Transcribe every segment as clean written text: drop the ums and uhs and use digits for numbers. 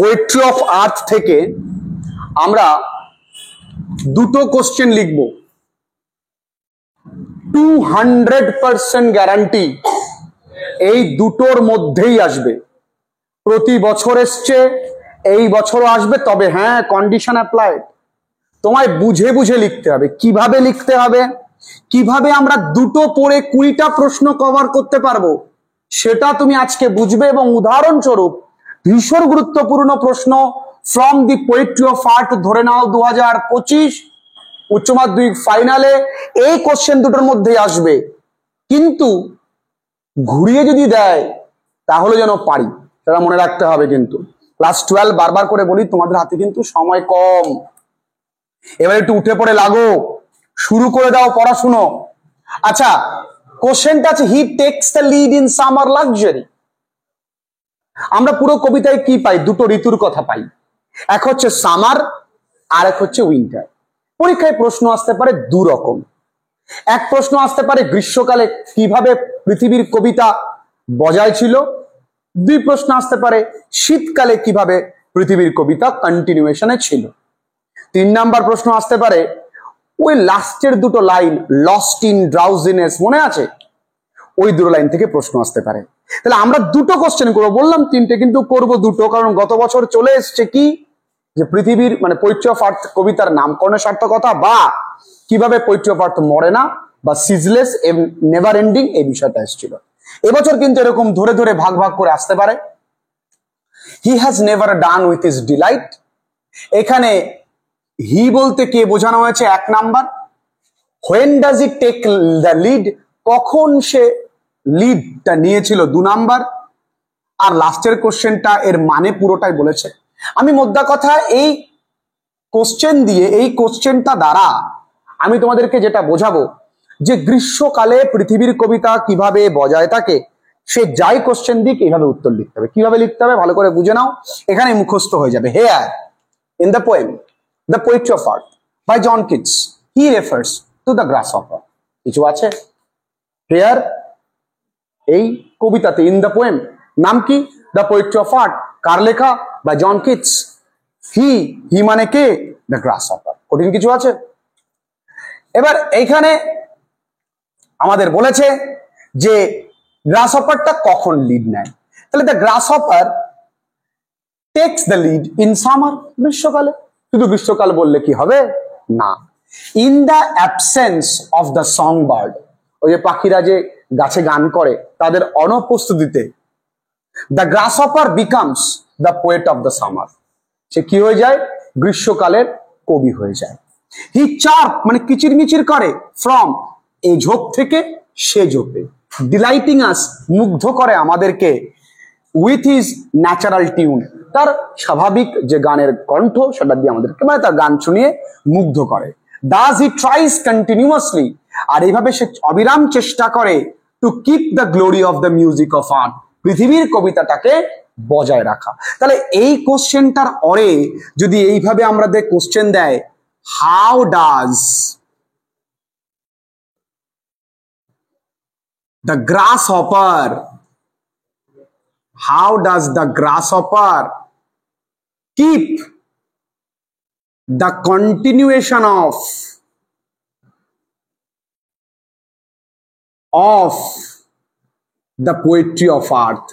Poetry of আর্থ থেকে আমরা দুটো কোশ্চেন লিখব, 200% গ্যারান্টি এই দুটোর মধ্যেই আসবে। প্রতি বছর এসছে, এই বছরও আসবে, তবে হ্যাঁ কন্ডিশন অ্যাপ্লাইড। তোমায় বুঝে বুঝে লিখতে হবে। কিভাবে লিখতে হবে, কিভাবে আমরা দুটো পড়ে 20টা প্রশ্ন কভার করতে পারবো সেটা তুমি আজকে বুঝবে। এবং উদাহরণস্বরূপ ভীষণ গুরুত্বপূর্ণ প্রশ্ন from the poetry of art ধরে নাও 2025 উচ্চ মাধ্যমিক ফাইনালে এই কোশ্চেন দুটোর মধ্যেই আসবে। কিন্তু ঘুরিয়ে যদি দেয় তাহলে যেন পারি, সেটা মনে রাখতে হবে। কিন্তু ক্লাস 12 বারবার করে বলি, তোমাদের হাতে কিন্তু সময় কম। এবার একটু উঠে পড়ে লাগো, শুরু করে দাও পড়াশুনো। আচ্ছা, কোশ্চেনটা আছে, হি tax the lead in summer luxury. আমরা পুরো কবিতায় কি পাই? দুটো ঋতুর কথা পাই, এক হচ্ছে সামার আর এক হচ্ছে উইন্টার। পরীক্ষায় প্রশ্ন আসতে পারে দু রকম। এক প্রশ্ন আসতে পারে গ্রীষ্মকালে কিভাবে পৃথিবীর কবিতা বজায় ছিল, দুই প্রশ্ন আসতে পারে শীতকালে কিভাবে পৃথিবীর কবিতা কন্টিনিউয়েশনে ছিল। 3 নাম্বার প্রশ্ন আসতে পারে ওই লাস্টের দুটো লাইন, লস্ট ইন ড্রাউজিনেস, মনে আছে? ওই দুটো লাইন থেকে প্রশ্ন আসতে পারে। তাহলে আমরা দুটো কোশ্চেন করবো, বললাম তিনটে কিন্তু করব দুটো, কারণ গত বছর চলে এসছে কি যে পৃথিবীর মানে পোয়েট্রি অফ আর্থ কবিতার নামকরণের সার্থকতা, বা কিভাবে পোয়েট্রি অফ আর্থ মরে না বা সিজলেস নেভার এন্ডিং, এই বিষয়টা এসেছিল। এবছর কিন্তু এরকম ধরে ধরে ভাগ ভাগ করে আসতে পারে। He has never done with his delight. এখানে হি বলতে কে বোঝানো হয়েছে? 1 number. When does it take the lead, কখন সে লিডটা নিয়েছিল? 2 নাম্বার। আর লাস্টের কোশ্চেনটা এর মানে পুরোটাই বলেছে। আমি মোদ্দা কথা এই কোশ্চেন দিয়ে, এই কোশ্চেনটা দ্বারা আমি তোমাদেরকে যেটা বোঝাবো যে গ্রীষ্মকালে পৃথিবীর কবিতা কিভাবে বজায় থাকে, সে যাই কোশ্চেন দিক এইভাবে উত্তর লিখতে হবে। কিভাবে লিখতে হবে ভালো করে বুঝে নাও, এখানে মুখস্থ হয়ে যাবে। Here in the poem the poetry of earth by John Keats he refers to the grasshopper. কিছু আছে হেয়ার এই কবিতাতে, ইন দ্য পোয়েম, নাম কি? The poetry of earth. কার লেখা? By John Keats. হি মানে কে? দ্য গ্রাসহপার। কঠিন কিছু আছে? এবার এইখানে আমাদের বলেছে যে গ্রাসহপারটা কখন লিড নেয়। তাহলে the grasshopper takes the lead in summer, গ্রীষ্মকালে। শুধু গ্রীষ্মকাল বললে কি হবে? না। In the absence of the song bird, ওই যে পাখিরা যে গাছে গান করে, তাদের অনুপস্থিতিতে the grasshopper becomes the poet of the summer. সে কি হয়ে যায়? গ্রীষ্মকালের কবি হয়ে যায়। হি চার্প মানে কিচিরমিচির করে, ফ্রম এই ঝোপ থেকে সে ঝোপে, ডিলাইটিং আস মুগ্ধ করে আমাদেরকে, উইথ হিজ ন্যাচারাল টিউন তার স্বাভাবিক যে গানের কণ্ঠ সেটা দিয়ে আমাদেরকে মানে তার গান শুনিয়ে মুগ্ধ করে। ডাজ হি ট্রাইস কন্টিনিউয়াসলি, আর এইভাবে সে অবিরাম চেষ্টা করে to keep the glory of the music of art, পৃথিবীর কবিতাটাকে বজায় রাখা। তাহলে এই কোশ্চেনটার অরে যদি এইভাবে আমাদের কোশ্চেন দেয়, how does the গ্রাসহপার, how does the grasshopper keep the continuation of the poetry of earth?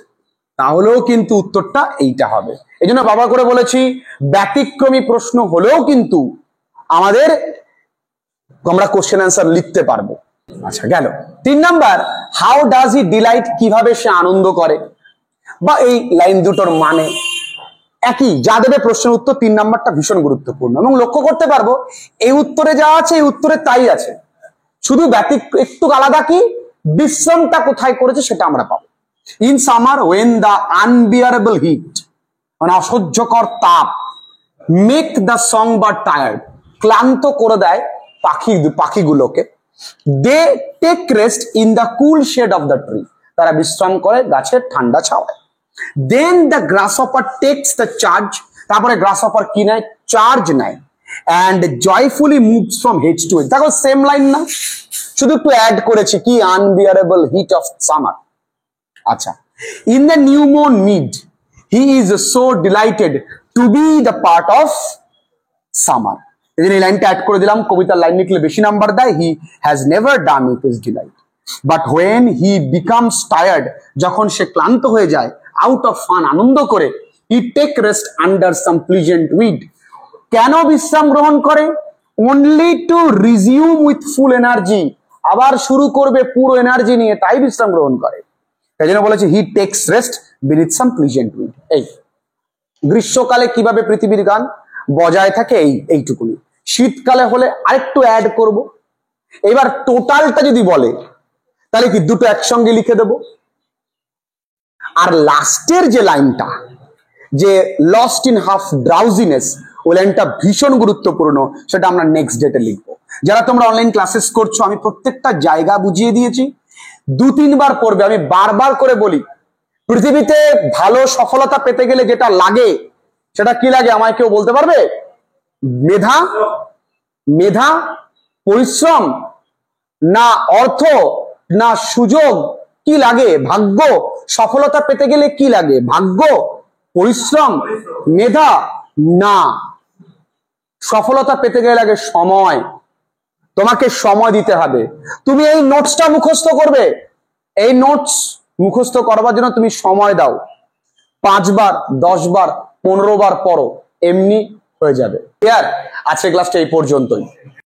তাহলেও কিন্তু উত্তরটা এইটা হবে। এই জন্য বাবা করে বলেছি ব্যতিক্রমী প্রশ্ন হলেও কিন্তু আমাদের আমরা কোশ্চেন অ্যান্সার লিখতে পারবো। আচ্ছা গেল। 3 number, how does he delight, কিভাবে সে আনন্দ করে, বা এই লাইন দুটোর মানে একই, যা দেবে প্রশ্নের উত্তর 3 নাম্বারটা ভীষণ গুরুত্বপূর্ণ। এবং লক্ষ্য করতে পারবো এই উত্তরে যা আছে এই উত্তরে তাই আছে, শুধু একটু আলাদা কি বিশ্রামটা কোথায় করেছে সেটা আমরা পাবো। In summer when the unbearable heat, মানে অসহ্যকর তাপ, make the song bird tired, ক্লান্ত করে দেয় পাখিগুলোকে, they take rest in the cool shade of the tree, তারা বিশ্রাম করে গাছের ঠান্ডা ছাওয়ায়। Then the grasshopper takes the charge, তারপরে গ্রাসহপার কি নেয়? চার্জ নেয়, and joyfully moves from head to head. দেখো সেম লাইন না, শুধু একটু অ্যাড করেছি কি, আনবিয়ারেবল হিট অফ সামার। আচ্ছা, in the new mourn mid, he is so delighted to B the part of summer. এই লাইনটা অ্যাড করে দিলাম, কবিতার লাইন লিখলে বেশি নাম্বার দেয়। He has never done with his delight but when he becomes tired, যখন সে ক্লান্ত হয়ে যায়, আউট অফ ফান, আনন্দ করে, he take rest under some pleasant weed. কেন বিশ্রাম গ্রহণ করে? Only to resume with full energy, আবার শুরু করবে পুরো এনার্জি নিয়ে, তাই বিশ্রাম গ্রহণ করে। তাই জন্য বলেছে he takes rest beneath some pleasant weed. এই গ্রীষ্মকালে কিভাবে পৃথিবীর গান বজায় থাকে, এইটুকুনি। শীতকালে হলে আরেকটু অ্যাড করব। এবার টোটালটা যদি বলে তাহলে কি দুটো একসঙ্গে লিখে দেব। আর লাস্টের যে লাইনটা, যে লস্ট ইন হাফ ড্রাউজিনেস, ওই লাইনটা ভীষণ গুরুত্বপূর্ণ, সেটা আমরা নেক্সট ডেটে লিখবো। যারা তোমরা অনলাইন ক্লাসেস করছো, আমি প্রত্যেকটা জায়গা বুঝিয়ে দিয়েছি, 2-3 বার পড়বে। আমি বারবার করে বলি, পৃথিবীতে ভালো সফলতা পেতে গেলে যেটা লাগে, সেটা কি লাগে আমায় কেউ বলতে পারবে? মেধা, মেধা, পরিশ্রম, না অর্থ, না সুযোগ? কি লাগে? ভাগ্য। সফলতা পেতে গেলে কি লাগে? ভাগ্য, পরিশ্রম, মেধা? না, সফলতা পেতে গেলে লাগে সময়। তোমাকে সময় দিতে হবে। তুমি এই নোটসটা মুখস্থ করবে, এই নোটস মুখস্থ করবার জন্য তুমি সময় দাও। 5 বার, 10 বার, 15 বার পড়ো, এমনি হয়ে যাবে। ক্লিয়ার? আজকে ক্লাসটা এই পর্যন্তই।